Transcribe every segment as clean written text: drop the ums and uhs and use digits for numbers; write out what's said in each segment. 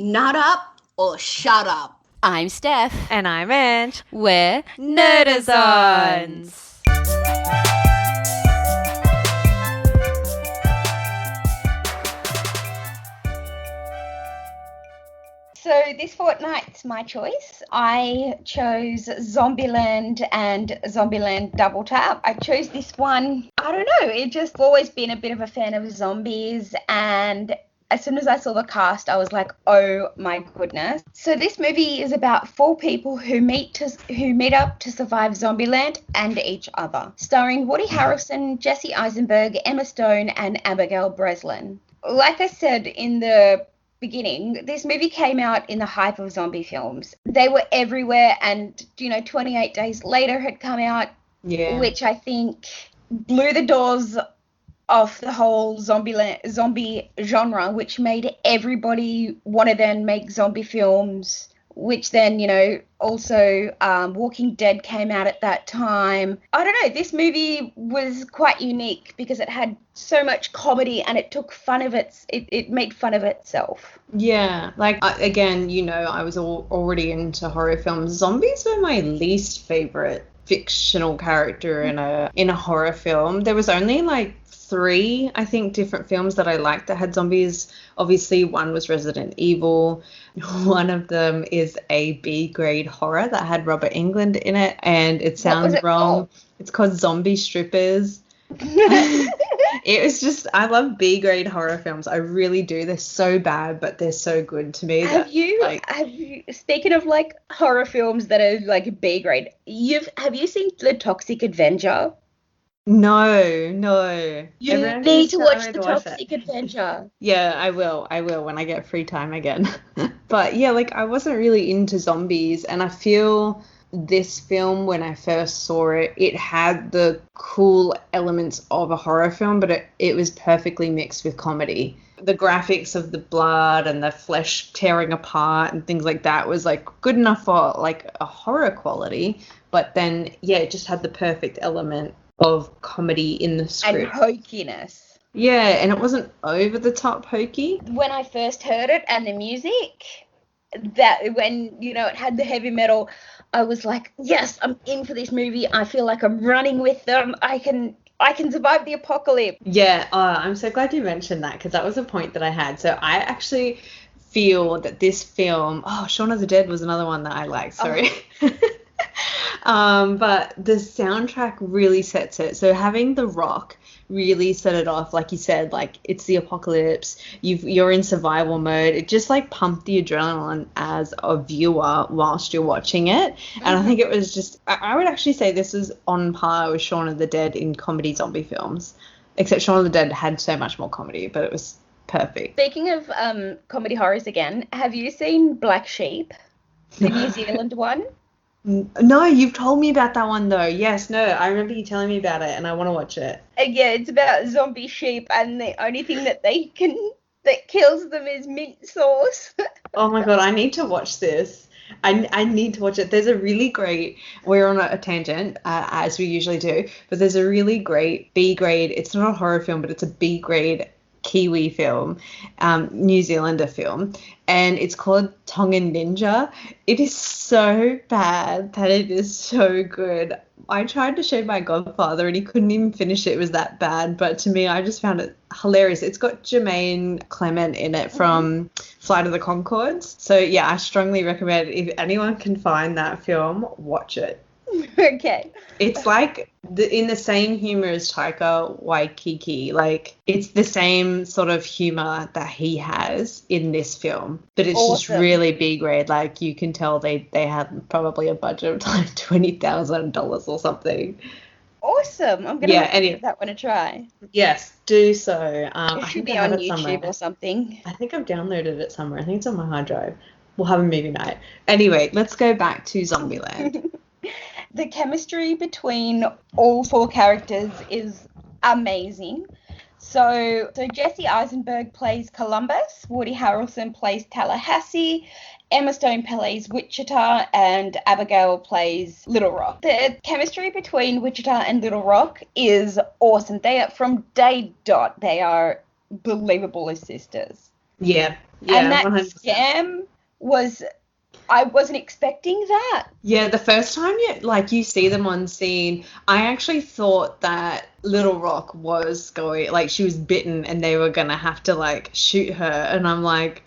Not up or shut up. I'm Steph. And I'm Ange. We're Nerdazons. So this fortnight's my choice. I chose Zombieland and Zombieland Double Tap. I chose this one. I don't know. It just always been a bit of a fan of zombies, and as soon as I saw the cast, I was like, oh my goodness. So this movie is about four people who meet up to survive Zombieland and each other. Starring Woody Harrelson, Jesse Eisenberg, Emma Stone, and Abigail Breslin. Like I said in the beginning, this movie came out in the hype of zombie films. They were everywhere, and 28 Days Later had come out, which I think blew the doors off the whole zombie genre, which made everybody want to then make zombie films, which then, also Walking Dead came out at that time. I don't know, this movie was quite unique because it had so much comedy and it took fun of it made fun of itself. Yeah, I was already into horror films. Zombies were my least favorite fictional character in a horror film. There was only like 3, I think, different films that I liked that had zombies. Obviously, one was Resident Evil. One of them is a B-grade horror that had Robert Englund in it, and it sounds wrong. It's called Zombie Strippers. It was just, I love B-grade horror films. I really do. They're so bad, but they're so good to me. Have you speaking of like horror films that are like B-grade, have you seen The Toxic Avenger? No. You need to watch The Toxic Avenger. Yeah, I will when I get free time again. But yeah, I wasn't really into zombies, and I feel this film, when I first saw it, it had the cool elements of a horror film, but it was perfectly mixed with comedy. The graphics of the blood and the flesh tearing apart and things like that was good enough for a horror quality, but then it just had the perfect element of comedy in the script. And hokiness. Yeah, and it wasn't over the top hokey. When I first heard it and the music, that when, it had the heavy metal, I was like, yes, I'm in for this movie. I feel like I'm running with them. I can survive the apocalypse. Yeah, I'm so glad you mentioned that, because that was a point that I had. So I actually feel that this film, Shaun of the Dead was another one that I liked, sorry. But the soundtrack really sets it. So having The Rock really set it off, like you said, it's the apocalypse, you're in survival mode. It just pumped the adrenaline as a viewer whilst you're watching it. And I think it was just, I would actually say this is on par with Shaun of the Dead in comedy zombie films, except Shaun of the Dead had so much more comedy, but it was perfect. Speaking of comedy horrors again, have you seen Black Sheep, the New Zealand one? No, you've told me about that one though. Yes, no, I remember you telling me about it, and I want to watch it. Yeah, it's about zombie sheep, and the only thing that kills them is mint sauce. Oh my god, I need to watch this. I need to watch it. There's a really great, we're on a tangent, as we usually do, but there's a really great B-grade, it's not a horror film, but it's a B-grade Kiwi film, New Zealander film, and it's called Tongan Ninja. It is so bad that it is so good. I tried to show my godfather and he couldn't even finish it. It was that bad, but to me, I just found it hilarious. It's got Jermaine Clement in it from Flight of the Conchords. So yeah, I strongly recommend it. If anyone can find that film, watch it. Okay. It's in the same humor as Taika Waititi. It's the same sort of humor that he has in this film, but it's just really B-grade. You can tell they had probably a budget of $20,000 or something. Awesome. I'm gonna give that one a try. Yes, do so. It should be on YouTube or something. I think I've downloaded it somewhere. I think it's on my hard drive. We'll have a movie night. Anyway, let's go back to Zombieland. The chemistry between all 4 characters is amazing. So Jesse Eisenberg plays Columbus, Woody Harrelson plays Tallahassee, Emma Stone plays Wichita, and Abigail plays Little Rock. The chemistry between Wichita and Little Rock is awesome. They are, from day dot, they are believable as sisters. Yeah, And that 100%. scam was, I wasn't expecting that. Yeah, the first time you see them on scene, I actually thought that Little Rock was she was bitten and they were gonna have to like shoot her, and I'm like,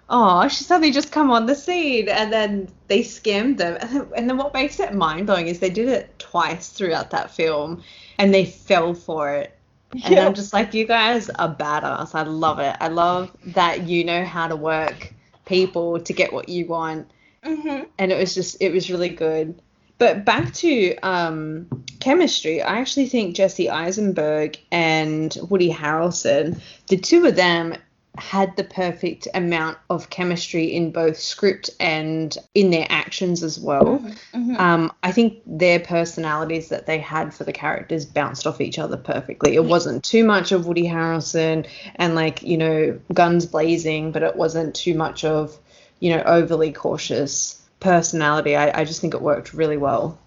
oh, she's suddenly just come on the scene, and then they scammed them. And then what makes it mind-blowing is they did it twice throughout that film, and they fell for it. And I'm just like, you guys are badass. I love it. I love that you know how to work people to get what you want. Mm-hmm. And it was really good. But back to chemistry, I actually think Jesse Eisenberg and Woody Harrelson, the two of them had the perfect amount of chemistry in both script and in their actions as well. Mm-hmm. I think their personalities that they had for the characters bounced off each other perfectly. It wasn't too much of Woody Harrelson and guns blazing, but it wasn't too much of, overly cautious personality. I just think it worked really well.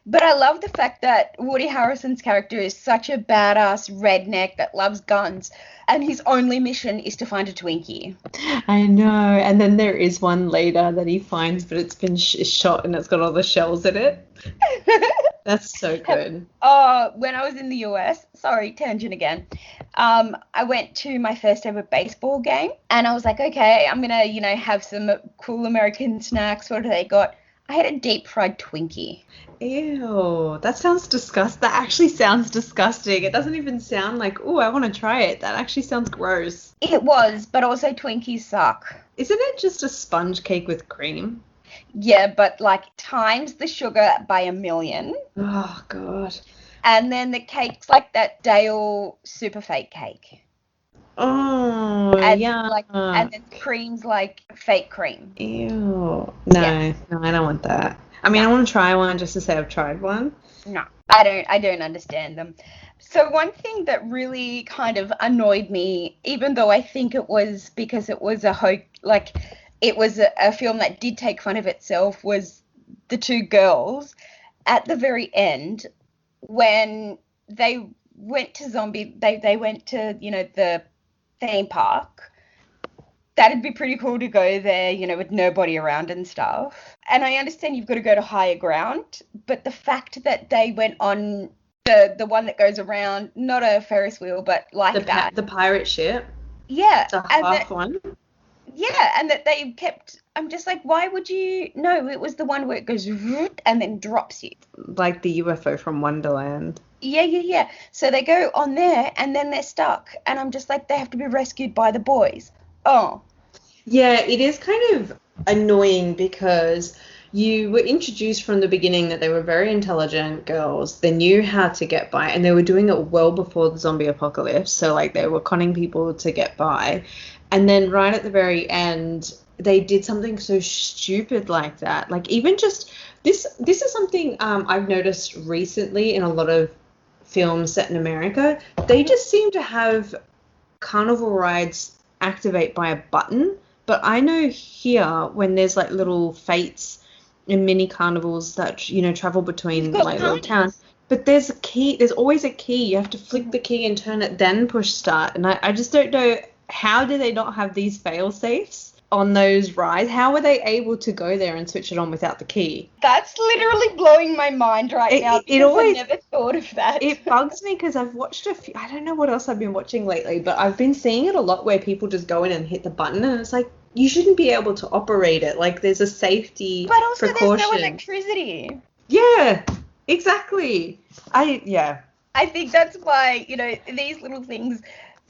But I love the fact that Woody Harrelson's character is such a badass redneck that loves guns, and his only mission is to find a Twinkie. I know. And then there is one later that he finds, but it's been shot and it's got all the shells in it. That's so good. When I was in the US, sorry, tangent again, I went to my first ever baseball game, and I was like, okay, I'm going to, have some cool American snacks. What do they got? I had a deep fried Twinkie. Ew, that sounds disgusting. That actually sounds disgusting. It doesn't even sound like, oh, I want to try it. That actually sounds gross. It was, but also Twinkies suck. Isn't it just a sponge cake with cream? Yeah, but times the sugar by 1,000,000. Oh, God. And then the cake's like that Dale super fake cake. Oh, and yeah. And then cream's like fake cream. Ew. No, I don't want that. I mean, I want to try one just to say I've tried one. No, I don't understand them. So one thing that really kind of annoyed me, even though I think it was because it was it was a film that did take fun of itself, was the two girls at the very end when they went to they went to, the theme park. That'd be pretty cool to go there, with nobody around and stuff. And I understand you've got to go to higher ground, but the fact that they went on the one that goes around, not a Ferris wheel, but the pirate ship. Yeah. The half one. Yeah, and that they kept, I'm just like, why would you? No, it was the one where it goes and then drops you. Like the UFO from Wonderland. Yeah. So they go on there and then they're stuck. And I'm just like, they have to be rescued by the boys. Oh. Yeah, it is kind of annoying because you were introduced from the beginning that they were very intelligent girls. They knew how to get by, and they were doing it well before the zombie apocalypse. So, they were conning people to get by. And then right at the very end, they did something so stupid like that. Even just this is something I've noticed recently in a lot of films set in America. They just seem to have carnival rides activate by a button. But I know here when there's little fates and mini carnivals that, travel between little towns. But there's a key. There's always a key. You have to flick the key and turn it, then push start. And I just don't know, how do they not have these fail safes on those rides? How were they able to go there and switch it on without the key? That's literally blowing my mind now because I never thought of that. It bugs me because I've watched a few. I don't know what else I've been watching lately, but I've been seeing it a lot where people just go in and hit the button, and it's like, you shouldn't be able to operate it. There's a safety but also precaution. There's no electricity. Yeah, exactly. I think that's why, these little things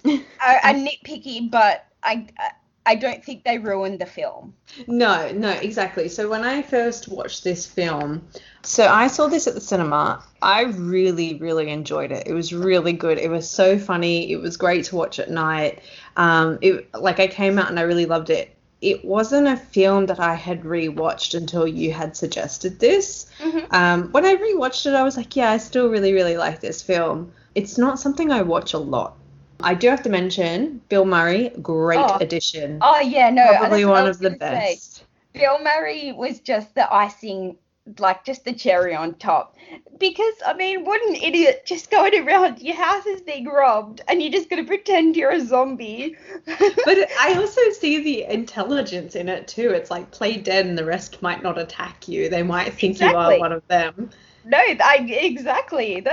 are nitpicky, but I don't think they ruined the film. No, exactly. So when I first watched this film, so I saw this at the cinema. I really, really enjoyed it. It was really good. It was so funny. It was great to watch at night. I came out and I really loved it. It wasn't a film that I had rewatched until you had suggested this. Mm-hmm. When I rewatched it, I was like, yeah, I still really, really like this film. It's not something I watch a lot. I do have to mention Bill Murray, great addition. Oh, yeah, no. Probably one of the best. Bill Murray was just the icing like just the cherry on top. Because, I mean, what an idiot just going around, your house is being robbed and you're just going to pretend you're a zombie. But I also see the intelligence in it too. It's like play dead and the rest might not attack you. They might think you are one of them. No, exactly.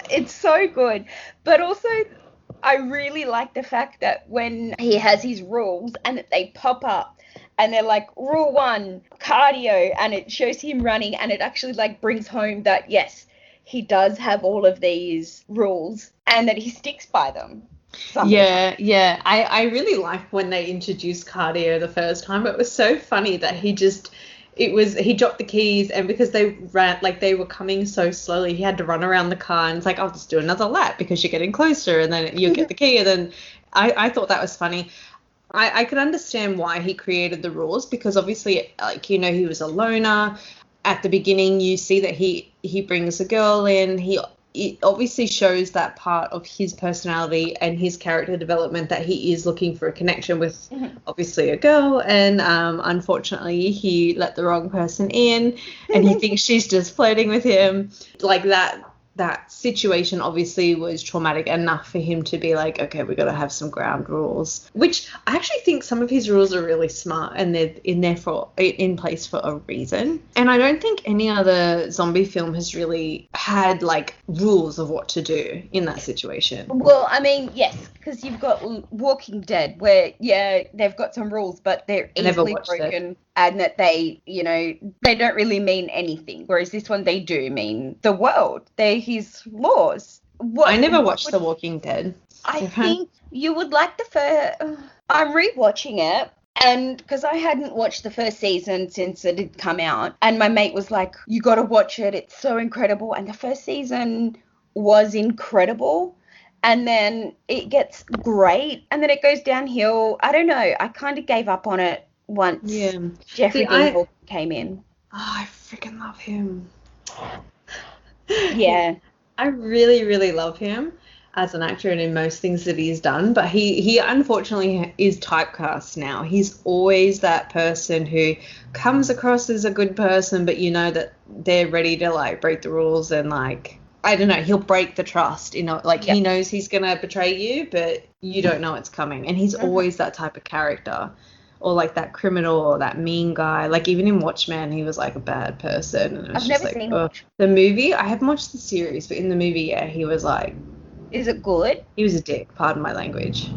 It's so good. But also, I really like the fact that when he has his rules and that they pop up and they're like, rule 1, cardio, and it shows him running, and it actually like brings home that, yes, he does have all of these rules and that he sticks by them. Yeah. I really liked when they introduced cardio the first time. It was so funny that he dropped the keys, and because they ran, like they were coming so slowly, he had to run around the car, and it's like, I'll just do another lap because you're getting closer, and then you'll get the key. And then I thought that was funny. I could understand why he created the rules, because obviously, like, you know, he was a loner. At the beginning, you see that he brings a girl in. It obviously shows that part of his personality and his character development, that he is looking for a connection with obviously a girl, and unfortunately he let the wrong person in, and he thinks she's just flirting with him. Like that situation obviously was traumatic enough for him to be like, okay, we got to have some ground rules, which I actually think some of his rules are really smart, and they're in place for a reason. And I don't think any other zombie film has really had like rules of what to do in that situation. Well, I mean, yes, because you've got Walking Dead, where they've got some rules, but they're easily broken, and that they don't really mean anything. Whereas this one, they do mean the world. They're his laws. I never watched The Walking Dead. I think you would like the first. I'm rewatching it. And because I hadn't watched the first season since it had come out, and my mate was like, you got to watch it, it's so incredible. And the first season was incredible, and then it gets great, and then it goes downhill. I don't know, I kind of gave up on it once Jeffrey Dean Morgan came in. Oh, I freaking love him. Yeah. I really, really love him as an actor and in most things that he's done, but he unfortunately is typecast now. He's always that person who comes across as a good person, but you know that they're ready to like break the rules, and like, I don't know, he'll break the trust, you know, like he knows he's gonna betray you, but you don't know it's coming, and he's always that type of character, or like that criminal or that mean guy. Like even in Watchmen, he was like a bad person, and it was I've just never like, seen Watchmen. The movie, I haven't watched the series, but in the movie, he was like, is it good? He was a dick, pardon my language.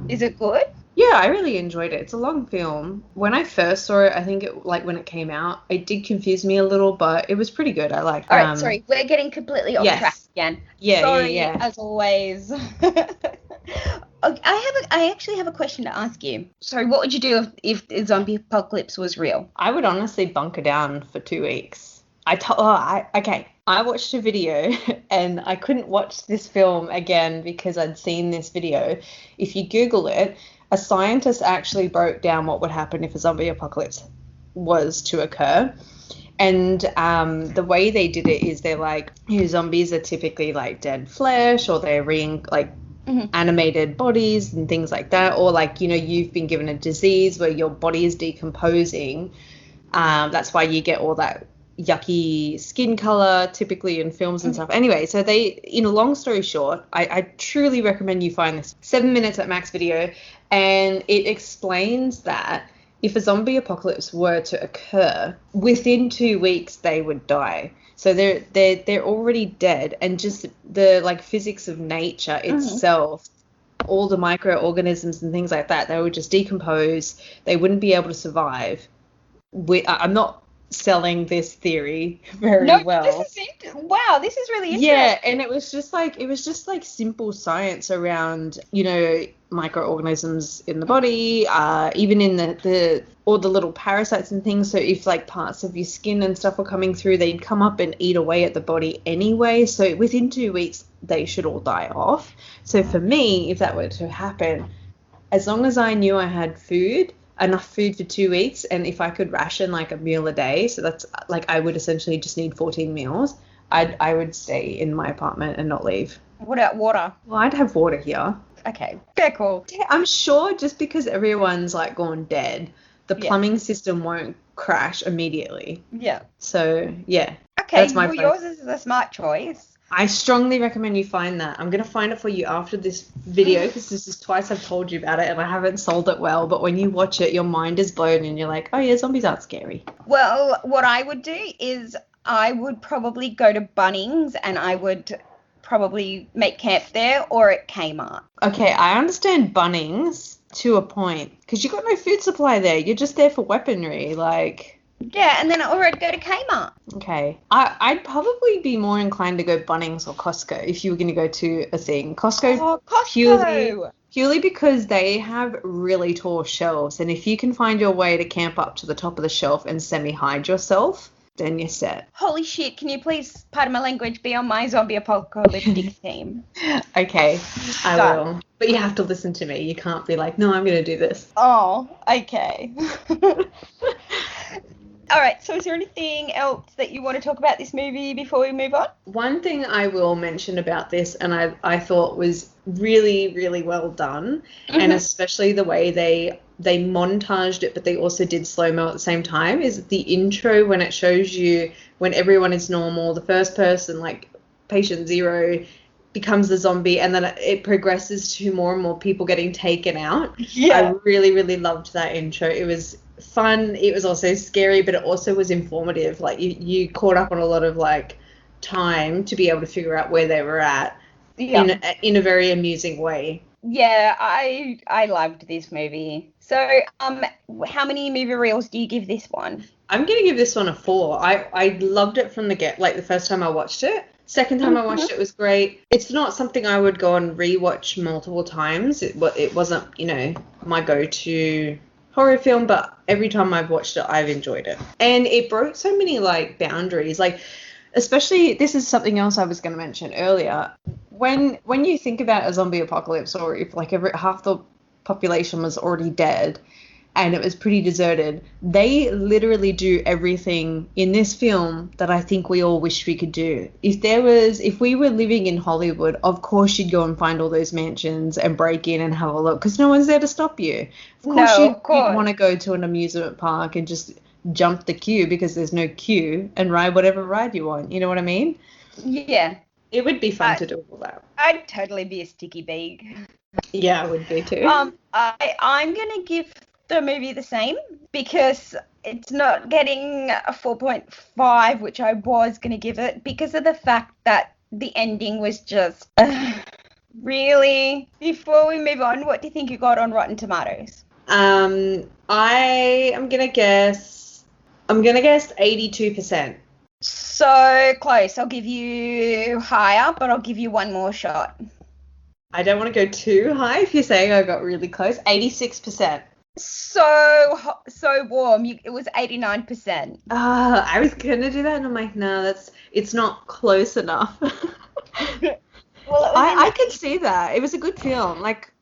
Is it good? Yeah, I really enjoyed it. It's a long film. When I first saw it, I think when it came out, it did confuse me a little, but it was pretty good. I liked it. All right, sorry, we're getting completely off track again. Yeah, sorry, as always. I actually have a question to ask you. Sorry, what would you do if the zombie apocalypse was real? I would honestly bunker down for 2 weeks. I watched a video and I couldn't watch this film again because I'd seen this video. If you Google it, a scientist actually broke down what would happen if a zombie apocalypse was to occur. And the way they did it is they're like, zombies are typically like dead flesh, or they're animated bodies and things like that, or like, you've been given a disease where your body is decomposing. That's why you get all that yucky skin color typically in films and stuff. Anyway, so in a long story short, I truly recommend you find this 7 minutes at max video, and it explains that if a zombie apocalypse were to occur, within 2 weeks they would die. So they're already dead, and just the like physics of nature itself, all the microorganisms and things like that, they would just decompose. They wouldn't be able to survive. I'm not selling this theory very well. This is really interesting. Yeah, and it was just like simple science around, microorganisms in the body, even in all the little parasites and things. So if like parts of your skin and stuff were coming through, they'd come up and eat away at the body anyway. So within 2 weeks, they should all die off. So for me, if that were to happen, as long as I knew I had enough food for 2 weeks, and if I could ration like a meal a day, so that's like I would essentially just need 14 meals, I would stay in my apartment and not leave. What about water? Well, I'd have water here. Okay, very cool. I'm sure just because everyone's like gone dead, the plumbing system won't crash immediately. Yeah. So, yeah. Okay, That's my well, first. yours is a smart choice. I strongly recommend you find that. I'm going to find it for you after this video because this is twice I've told you about it and I haven't sold it well. But when you watch it, your mind is blown and you're like, oh, yeah, zombies aren't scary. Well, what I would do is I would probably go to Bunnings and I would probably make camp there or at Kmart. Okay, I understand Bunnings to a point because you got no food supply there. You're just there for weaponry. Like, Yeah, and then or I'd go to Kmart. okay. I'd probably be more inclined to go Bunnings or Costco if you were going to go to a thing. Costco, Oh, Costco. purely because they have really tall shelves. And if you can find your way to camp up to the top of the shelf and semi-hide yourself, then you're set. Holy shit, can you please, pardon my language, be on my zombie apocalyptic team? Okay, I Done. will. But you have to listen to me. You can't be like, no, I'm going to do this. Oh, okay. All right, so is there anything else that you want to talk about this movie before we move on? One thing I will mention about this, and I thought was really, really well done, and especially the way they montaged it, but they also did slow-mo at the same time, is the intro when it shows you when everyone is normal, the first person, like patient 0, becomes the zombie, and then it progresses to more and more people getting taken out. Yeah. I really, really loved that intro. It was fun. It was also scary, but it also was informative. Like you caught up on a lot of like time to be able to figure out where they were at in a very amusing way. Yeah, I loved this movie. So, how many movie reels do you give this one? I'm gonna give this one a 4. I loved it from the the first time I watched it. Second time I watched it was great. It's not something I would go and rewatch multiple times. It wasn't, my go-to horror film, but every time I've watched it, I've enjoyed it. And it broke so many like boundaries. Like, especially, this is something else I was going to mention earlier. When you think about a zombie apocalypse, or if like half the population was already dead and it was pretty deserted, they literally do everything in this film that I think we all wish we could do. If we were living in Hollywood, of course you'd go and find all those mansions and break in and have a look because no one's there to stop you. Of course you'd want to go to an amusement park and just jump the queue because there's no queue and ride whatever ride you want. You know what I mean? Yeah. It would be fun to do all that. I'd totally be a sticky beak. Yeah, I would be too. I'm going to give the movie the same because it's not getting a 4.5, which I was going to give it because of the fact that the ending was just really. Before we move on, what do you think you got on Rotten Tomatoes? I am going to guess 82%. So close. I'll give you higher, but I'll give you one more shot. I don't want to go too high if you're saying I got really close. 86%. So warm. It was 89%. I was gonna do that, and I'm like, no, it's not close enough. Well, I can see that. It was a good film. Like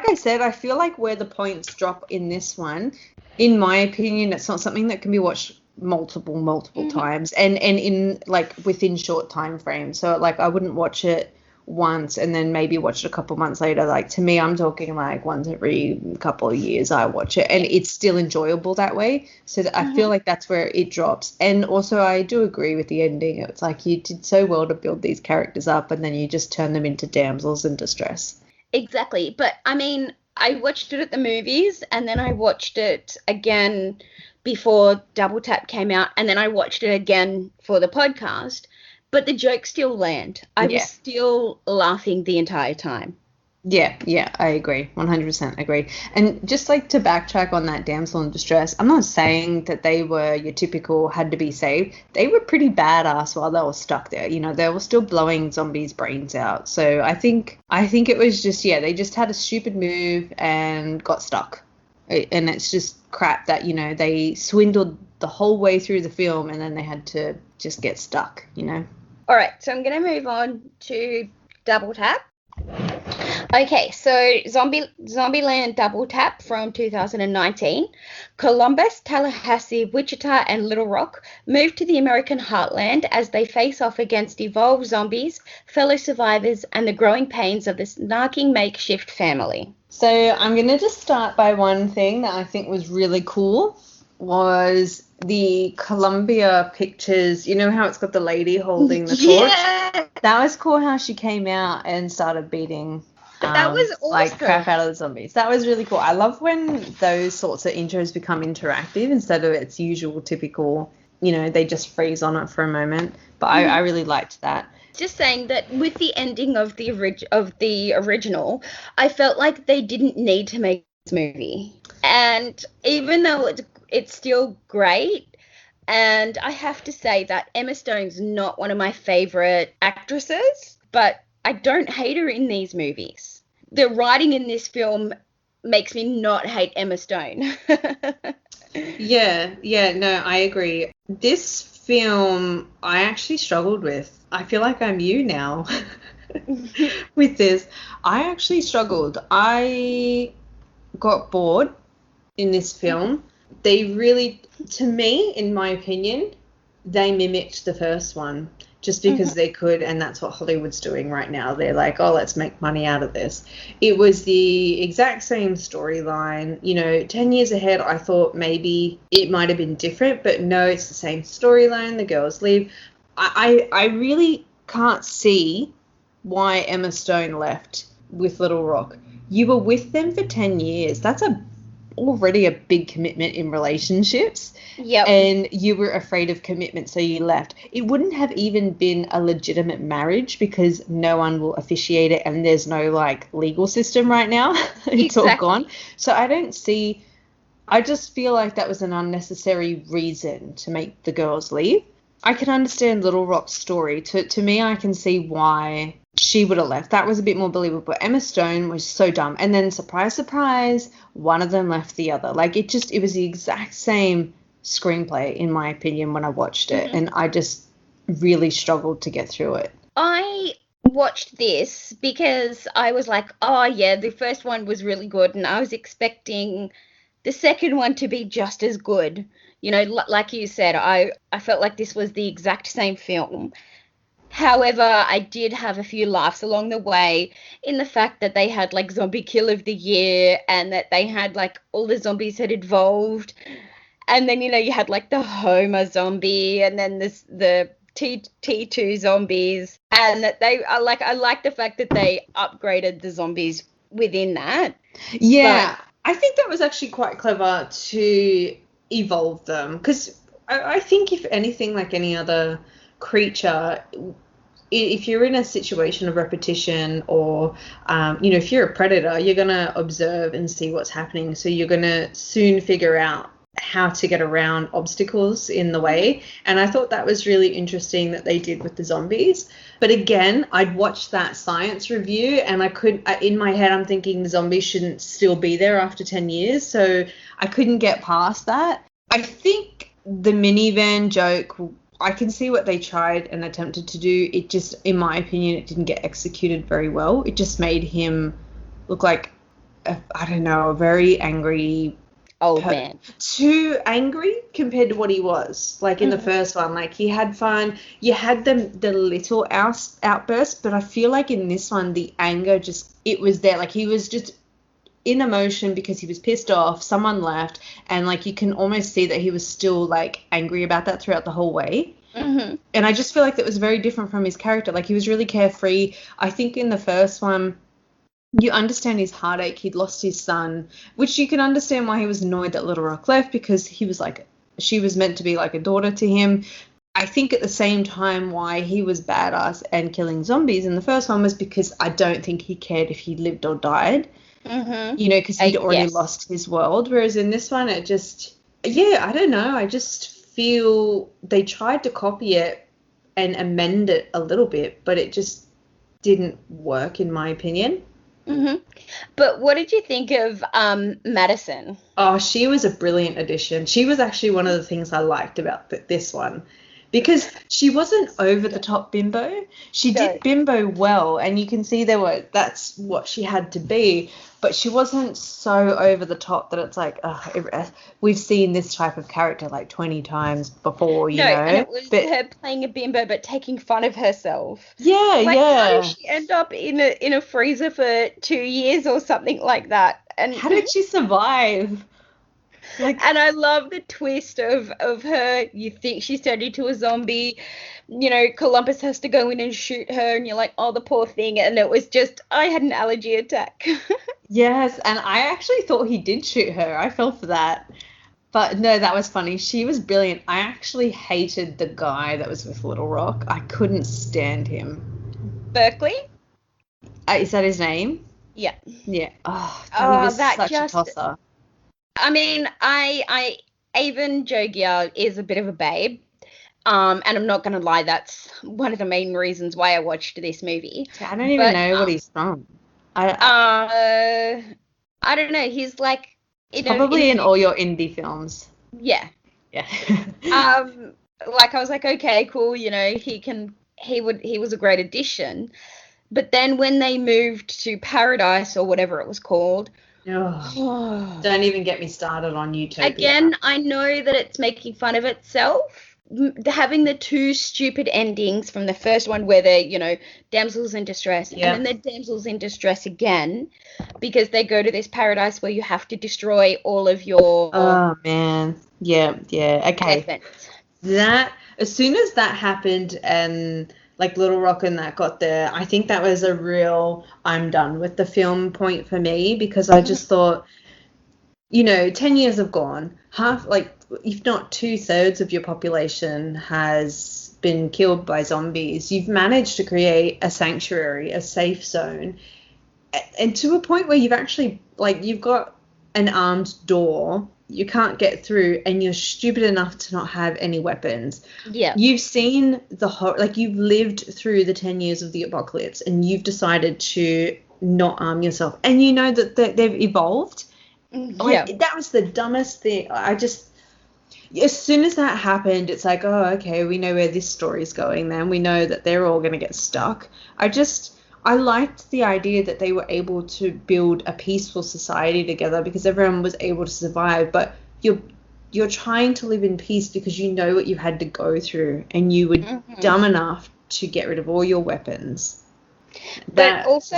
I said, I feel like where the points drop in this one, in my opinion, it's not something that can be watched multiple times, and in like within short time frames. So like I wouldn't watch it once and then maybe watch it a couple months later. Like, to me, I'm talking like once every couple of years I watch it, and it's still enjoyable that way. So I feel like that's where it drops. And also I do agree with the ending. It's like you did so well to build these characters up and then you just turn them into damsels in distress. Exactly. But I mean, I watched it at the movies and then I watched it again before Double Tap came out, and then I watched it again for the podcast. But the jokes still land. I was still laughing the entire time. Yeah, I agree. 100% agree. And just like to backtrack on that damsel in distress, I'm not saying that they were your typical had to be saved. They were pretty badass while they were stuck there. They were still blowing zombies' brains out. So I think it was just, they just had a stupid move and got stuck. And it's just crap that, they swindled the whole way through the film and then they had to just get stuck, All right, so I'm going to move on to Double Tap. Okay, so Zombieland Double Tap from 2019. Columbus, Tallahassee, Wichita, and Little Rock move to the American heartland as they face off against evolved zombies, fellow survivors, and the growing pains of this snarking makeshift family. So I'm going to just start by one thing that I think was really cool. was the Columbia Pictures. You know how it's got the lady holding the torch? Yeah, That was cool how she came out and started beating that was like crap awesome. out of the zombies. That was really cool. I love when those sorts of intros become interactive instead of its usual typical, they just freeze on it for a moment. But I really liked that. Just saying that with the ending of the original, I felt like they didn't need to make this movie. And even though it's still great, and I have to say that Emma Stone's not one of my favorite actresses, but I don't hate her in these movies. The writing in this film makes me not hate Emma Stone. Yeah, no, I agree. This film I actually struggled with. I feel like I'm you now with this. I actually struggled. I got bored in this film. They really, to me, in my opinion, they mimicked the first one just because they could, and that's what Hollywood's doing right now. They're like, oh, let's make money out of this. It was the exact same storyline. 10 years ahead, I thought maybe it might have been different, but no, it's the same storyline. The girls leave. I really can't see why Emma Stone left with Little Rock. You were with them for 10 years. That's already a big commitment in relationships. Yep. And you were afraid of commitment, so you left. It wouldn't have even been a legitimate marriage because no one will officiate it and there's no legal system right now. It's all gone. So I just feel like that was an unnecessary reason to make the girls leave. I can understand Little Rock's story. To me, I can see why she would have left. That was a bit more believable. Emma Stone was so dumb. And then, surprise, surprise, one of them left the other. It was the exact same screenplay, in my opinion, when I watched it. And I just really struggled to get through it. I watched this because I was like, oh, yeah, the first one was really good. And I was expecting the second one to be just as good. Like you said, I felt like this was the exact same film. However, I did have a few laughs along the way in the fact that they had zombie kill of the year and that they had all the zombies had evolved. And then, you had the Homer zombie and then the T2 zombies, and that I like the fact that they upgraded the zombies within that. Yeah, I think that was actually quite clever to evolve them because I think if anything, like any other creature, if you're in a situation of repetition or if you're a predator, you're going to observe and see what's happening, so you're going to soon figure out how to get around obstacles in the way. And I thought that was really interesting that they did with the zombies. But again, I'd watched that science review and in my head I'm thinking the zombies shouldn't still be there after 10 years, so I couldn't get past that. I think the minivan joke, I can see what they tried and attempted to do. It just, in my opinion, it didn't get executed very well. It just made him look like, a very angry old man. Too angry compared to what he was. In the first one, he had fun. You had the little outbursts, but I feel like in this one, the anger it was there. He was just in emotion because he was pissed off. Someone left, and you can almost see that he was still angry about that throughout the whole way. And I just feel like that was very different from his character. He was really carefree. I think in the first one, you understand his heartache. He'd lost his son, which you can understand why he was annoyed that Little Rock left, because he was she was meant to be a daughter to him. I think at the same time why he was badass and killing zombies in the first one was because I don't think he cared if he lived or died, because he'd already lost his world. Whereas in this one, it just, I don't know. I just feel they tried to copy it and amend it a little bit, but it just didn't work in my opinion. But what did you think of Madison? Oh, she was a brilliant addition. She was actually one of the things I liked about this one, because she wasn't over the top bimbo. She did bimbo well, and you can see that's what she had to be, but she wasn't so over the top that it's we've seen this type of character 20 times before, you know. And it was her playing a bimbo but taking fun of herself. Yeah, How did she end up in a freezer for 2 years or something like that? And how did she survive? Like, And I love the twist of her. You think she's turned into a zombie. Columbus has to go in and shoot her, and you're like, oh, the poor thing. And it was just, I had an allergy attack. yes, and I actually thought he did shoot her. I fell for that. But no, that was funny. She was brilliant. I actually hated the guy that was with Little Rock. I couldn't stand him. Berkeley? Is that his name? Yeah. Yeah. Oh, he Oh, was that such a just- tosser. I mean, I Avon Jogia is a bit of a babe. And I'm not going to lie, that's one of the main reasons why I watched this movie. I don't even know what he's from. I don't know. He's like... Probably in all your indie films. Yeah. Yeah. Like I was like, okay, cool, he was a great addition. But then when they moved to Paradise or whatever it was called, Don't even get me started on Utopia. Again, I know that it's making fun of itself. Having the two stupid endings from the first one where they're, damsels in distress, and then they're damsels in distress again because they go to this paradise where you have to destroy all of your... Oh, man. Yeah, okay. weapons. That, as soon as that happened and like Little Rock and that got there, I think that was a real I'm done with the film point for me, because I just thought, 10 years have gone, half, like, if not 2/3 of your population has been killed by zombies. You've managed to create a sanctuary, a safe zone, and to a point where you've actually, like, you've got an armed door, you can't get through, and you're stupid enough to not have any weapons. Yeah. You've seen you've lived through the 10 years of the apocalypse, and you've decided to not arm yourself, and you know that they've evolved. Like, that was the dumbest thing. As soon as that happened, it's like, oh, okay, we know where this story's going then. We know that they're all going to get stuck. I liked the idea that they were able to build a peaceful society together because everyone was able to survive, but you're trying to live in peace because you know what you had to go through, and you were dumb enough to get rid of all your weapons. But also,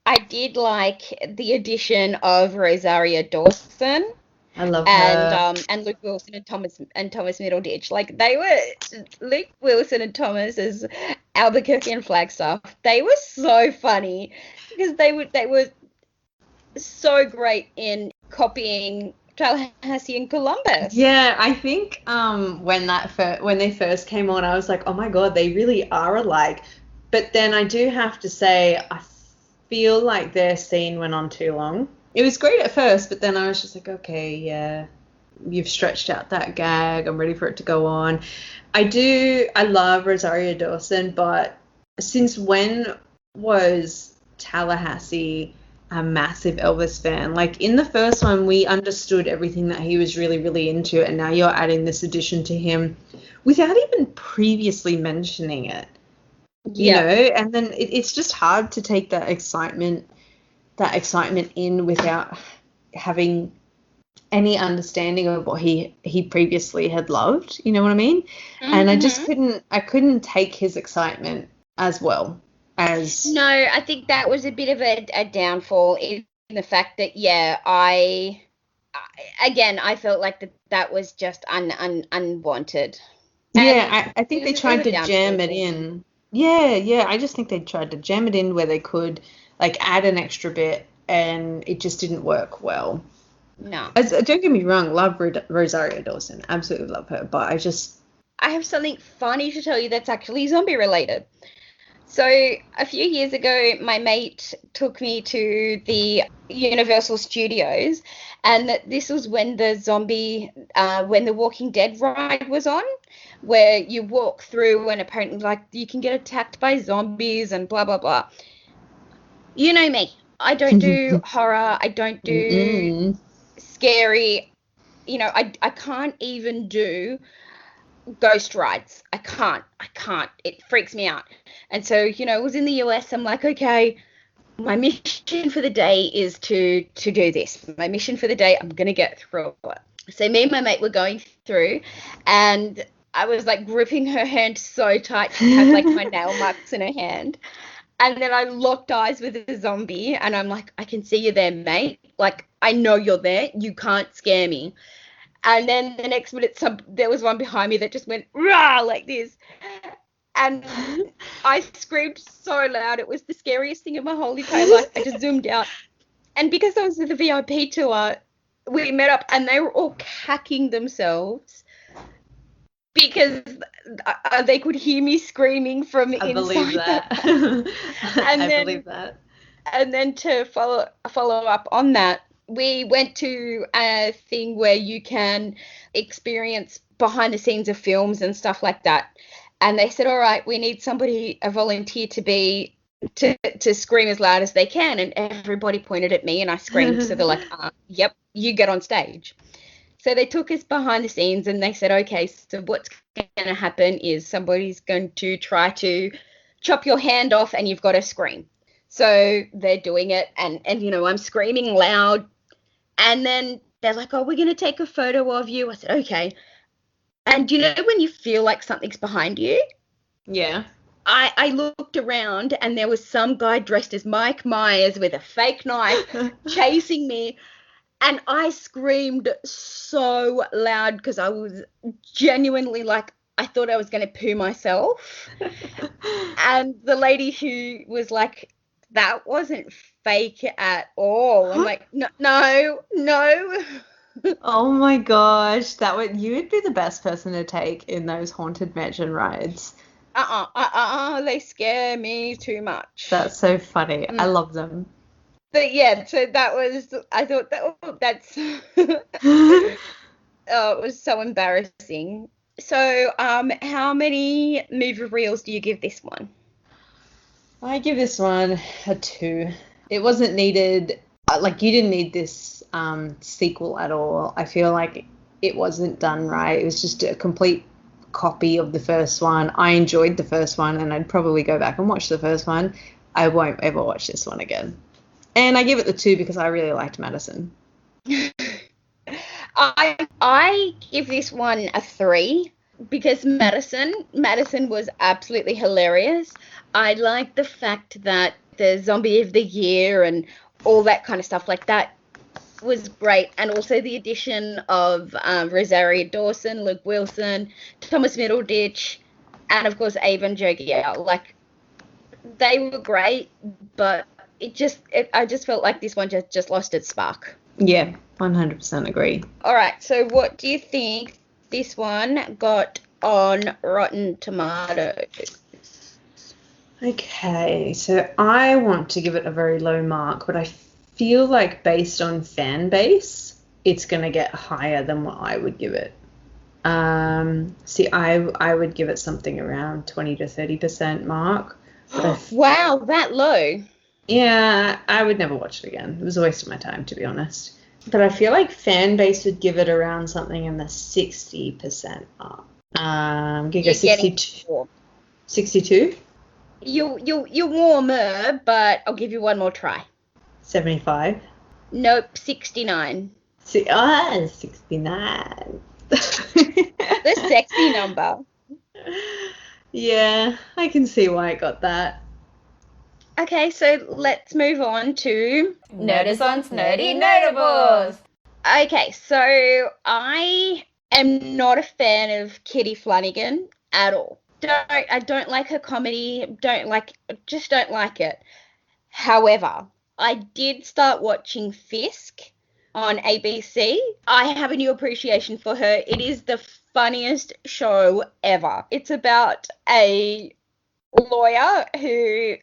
I did like the addition of Rosario Dawson. I love her. And Luke Wilson and Thomas Middleditch. Like, they were Luke Wilson and Thomas as Albuquerque and Flagstaff. They were so funny because they were so great in copying Tallahassee and Columbus. Yeah, I think when they first came on, I was like, oh my god, they really are alike. But then I do have to say, I feel like their scene went on too long. It was great at first, but then I was just like, okay, yeah, you've stretched out that gag. I'm ready for it to go on. I love Rosario Dawson, but since when was Tallahassee a massive Elvis fan? Like, in the first one, we understood everything that he was really, really into, and now you're adding this addition to him without even previously mentioning it. You know, and then it's just hard to take that excitement in without having any understanding of what he previously had loved. You know what I mean? And I just couldn't take his excitement as well as... No, I think that was a bit of a downfall in the fact that, I felt like that was just unwanted. Yeah, I think they tried to jam it in. Yeah, I just think they tried to jam it in where they could, like, add an extra bit, and it just didn't work well. No. Don't get me wrong, love Rosario Dawson, absolutely love her, but I have something funny to tell you that's actually zombie related. So a few years ago, my mate took me to the Universal Studios, and this was when when the Walking Dead ride was on, where you walk through and apparently, like, you can get attacked by zombies and blah, blah, blah. You know me. I don't do horror. I don't do scary. I can't even do ghost rides. I can't. It freaks me out. And so, it was in the US. I'm like, okay, my mission for the day is to do this. My mission for the day, I'm going to get through it. So me and my mate were going through, and I was, like, gripping her hand so tight. She had, like, my nail marks in her hand. And then I locked eyes with a zombie, and I'm like, I can see you there, mate. Like, I know you're there. You can't scare me. And then the next minute, there was one behind me that just went rah like this, and I screamed so loud. It was the scariest thing in my whole entire life. I just zoomed out, and because I was with the VIP tour, we met up, and they were all cacking themselves because they could hear me screaming from inside. I believe that. I believe that. And then to follow up on that, we went to a thing where you can experience behind the scenes of films and stuff like that. And they said, all right, we need somebody, a volunteer to scream as loud as they can. And everybody pointed at me and I screamed. So they're like, yep, you get on stage. So they took us behind the scenes and they said, okay, so what's going to happen is somebody's going to try to chop your hand off and you've got to scream. So they're doing it and I'm screaming loud. And then they're like, oh, we're going to take a photo of you. I said, okay. And when you feel like something's behind you? Yeah. I looked around and there was some guy dressed as Mike Myers with a fake knife chasing me. And I screamed so loud because I was genuinely like, I thought I was going to poo myself. And the lady who was like, that wasn't fake at all. I'm like, no. Oh my gosh, you would be the best person to take in those haunted mansion rides. They scare me too much. That's so funny. I love them. But yeah, so I thought that's oh, it was so embarrassing. So how many movie reels do you give this one? I give this one a 2. It wasn't needed. Like, you didn't need this sequel at all. I feel like it wasn't done right. It was just a complete copy of the first one. I enjoyed the first one, and I'd probably go back and watch the first one. I won't ever watch this one again. And I give it the 2 because I really liked Madison. I give this one a 3 because Madison was absolutely hilarious. I like the fact that the Zombie of the Year and all that kind of stuff like that was great. And also the addition of Rosario Dawson, Luke Wilson, Thomas Middleditch, and of course Avon Jogiel. Like, they were great, but I just felt like this one just lost its spark. Yeah, 100% agree. All right, so what do you think this one got on Rotten Tomatoes? Okay, so I want to give it a very low mark, but I feel like based on fan base, it's going to get higher than what I would give it. I would give it something around 20 to 30% mark. Wow, that low. Yeah, I would never watch it again. It was a waste of my time, to be honest. But I feel like fan base would give it around something in the 60% mark. I'm going to go 62. 62? You're warmer, but I'll give you one more try. 75? Nope, 69. 69. The sexy number. Yeah, I can see why I got that. Okay, so let's move on to Nerdazons Nerdy Notables. Okay, so I am not a fan of Kitty Flanagan at all. I don't like her comedy. Just don't like it. However, I did start watching Fisk on ABC. I have a new appreciation for her. It is the funniest show ever. It's about a lawyer who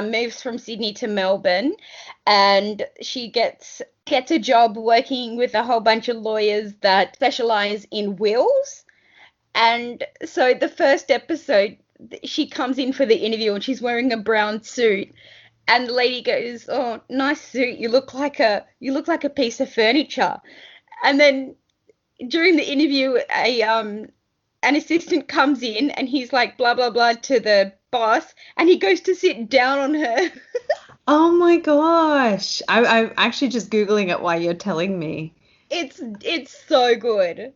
moves from Sydney to Melbourne, and she gets a job working with a whole bunch of lawyers that specialize in wills. And so the first episode, she comes in for the interview and she's wearing a brown suit, and the lady goes, "Oh, nice suit. You look like a piece of furniture." And then during the interview, an assistant comes in and he's like, blah blah blah to the boss, and he goes to sit down on her. Oh my gosh. I'm actually just Googling it while you're telling me. It's so good.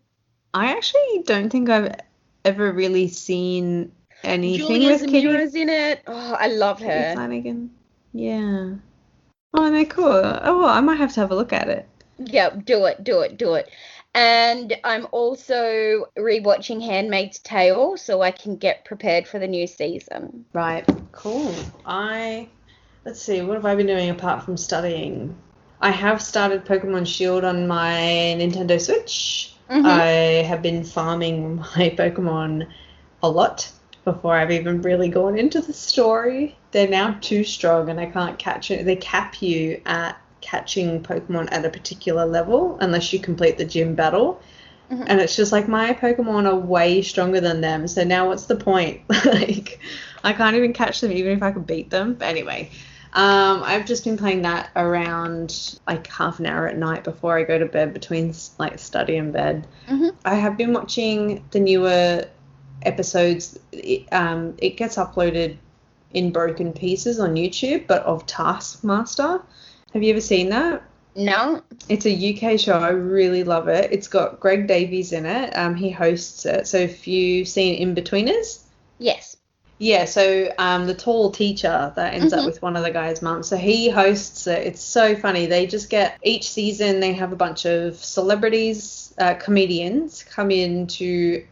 I actually don't think I've ever really seen anything Julia with Kitty Zamira's in it. Oh, I love her. Flanagan. Yeah. Oh, they're cool. Oh, well, I might have to have a look at it. Yeah, do it. And I'm also rewatching Handmaid's Tale so I can get prepared for the new season. Right. Cool. Let's see, what have I been doing apart from studying? I have started Pokemon Shield on my Nintendo Switch. Mm-hmm. I have been farming my Pokemon a lot before I've even really gone into the story. They're now too strong and I can't catch it. They cap you at catching Pokemon at a particular level unless you complete the gym battle. Mm-hmm. And it's just like my Pokemon are way stronger than them. So now what's the point? Like, I can't even catch them even if I could beat them. But anyway, I've just been playing that around like half an hour at night before I go to bed, between like study and bed. Mm-hmm. I have been watching the newer episodes. It gets uploaded in broken pieces on YouTube, but of Taskmaster. Have you ever seen that? No. It's a UK show. I really love it. It's got Greg Davies in it. He hosts it. So if you've seen In-Betweeners? Yes. Yeah, so the tall teacher that ends up with one of the guy's mums. So he hosts it. It's so funny. They just get, each season they have a bunch of celebrities, comedians come into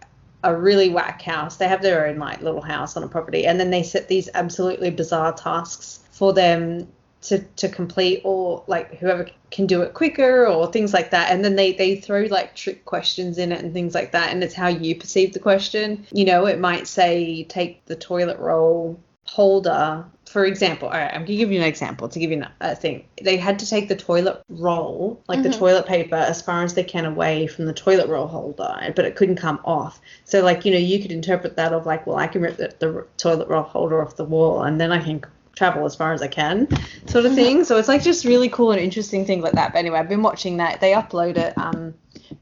a really whack house. They have their own like little house on a property, and then they set these absolutely bizarre tasks for them to complete, or like whoever can do it quicker or things like that. And then they throw like trick questions in it and things like that, and it's how you perceive the question. You know, it might say take the toilet roll holder, for example. All right, I'm gonna give you an example to give you a thing. They had to take the toilet roll, like the toilet paper, as far as they can away from the toilet roll holder, but it couldn't come off. So like, you know, you could interpret that of like, well, I can rip the toilet roll holder off the wall and then I can travel as far as I can, sort of thing. So it's like just really cool and interesting things like that. But anyway, I've been watching that. They upload it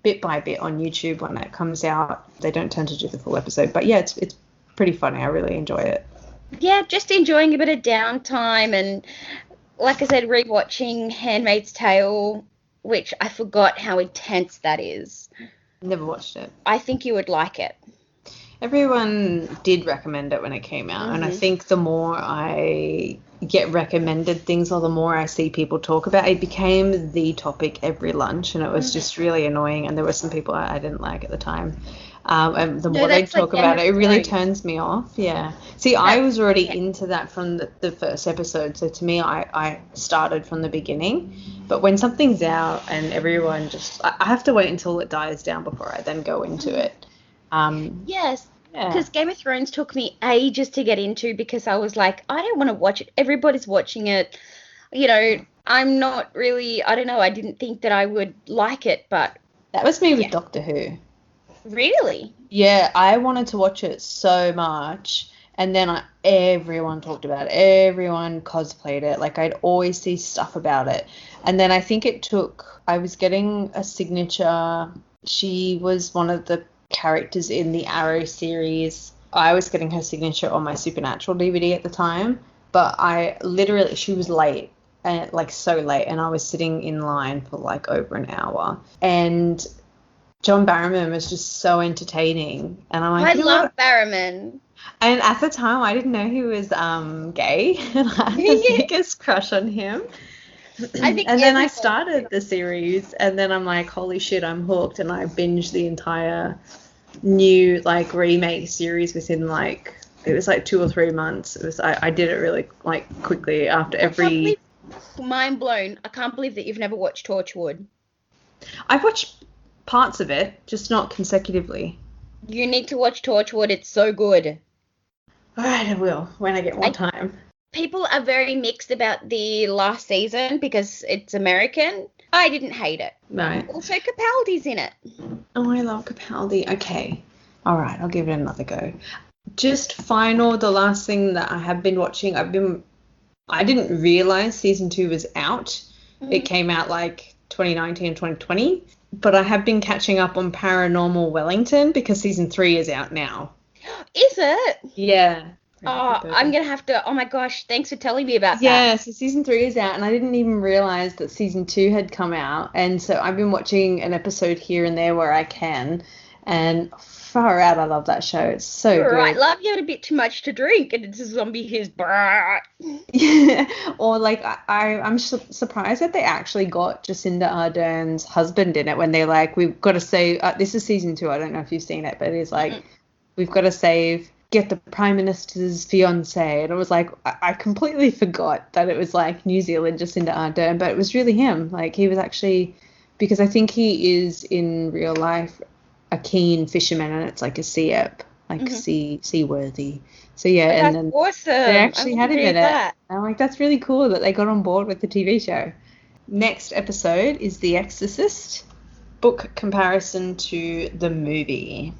bit by bit on YouTube when it comes out. They don't tend to do the full episode, but yeah, it's pretty funny. I really enjoy it. Yeah, just enjoying a bit of downtime, and like I said, rewatching Handmaid's Tale, which I forgot how intense that is. Never watched it. I think you would like it. Everyone did recommend it when it came out, and I think the more I get recommended things or the more I see people talk about it, it became the topic every lunch, and it was just really annoying, and there were some people I didn't like at the time. And the more they talk about it, it really turns me off. Yeah. See, I was already into that from the first episode, so to me, I started from the beginning. But when something's out and everyone I have to wait until it dies down before I then go into it. Yes, because Game of Thrones took me ages to get into, because I was like, I don't want to watch it. Everybody's watching it. You know, I'm not really, I don't know, I didn't think that I would like it, but... That was me with Doctor Who. Really? Yeah, I wanted to watch it so much, and then everyone talked about it. Everyone cosplayed it. Like, I'd always see stuff about it. And then I think I was getting a signature. She was one of the characters in the Arrow series. I was getting her signature on my Supernatural DVD at the time, but she was late, and like so late, and I was sitting in line for like over an hour, and John Barrowman was just so entertaining, and I'm like, I love Barrowman. And at the time I didn't know he was gay, and I had the biggest crush on him. Then I started the series, and then I'm like, holy shit, I'm hooked, and I binged the entire new like remake series within like, it was like 2 or 3 months. It was I did it really like quickly after every. Mind blown. I can't believe that you've never watched Torchwood. I've watched parts of it, just not consecutively. You need to watch Torchwood. It's so good. All right, I will when I get more time. People are very mixed about the last season because it's American. I didn't hate it. No. Also, Capaldi's in it. Oh, I love Capaldi. Okay. All right, I'll give it another go. Just the last thing that I have been watching, I didn't realize season 2 was out. It came out like 2019, 2020. But I have been catching up on Paranormal Wellington because season 3 is out now. Is it? Yeah. Oh, I'm going to have to... Oh, my gosh. Thanks for telling me about that. Yeah, so season 3 is out, and I didn't even realize that season 2 had come out. And so I've been watching an episode here and there where I can. And far out, I love that show. It's so good. Right, love, you had a bit too much to drink, and it's a zombie who's Yeah. Or like I'm surprised that they actually got Jacinda Ardern's husband in it when they're like, we've got to save. This is season 2. I don't know if you've seen it, but it's like, we've got to get the Prime Minister's fiance. And it was like, I completely forgot that it was like New Zealand Jacinda Ardern, but it was really him. Like, he was actually, because I think he is in real life a keen fisherman, and it's like a sea app, like seaworthy. So yeah, and then awesome. they actually had him in it. I'm like, that's really cool that they got on board with the TV show. Next episode is The Exorcist, book comparison to the movie.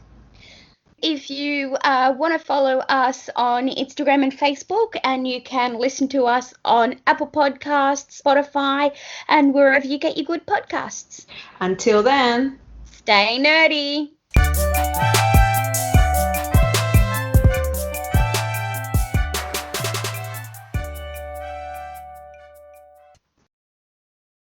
If you want to follow us on Instagram and Facebook, and you can listen to us on Apple Podcasts, Spotify, and wherever you get your good podcasts. Until then, Stay nerdy.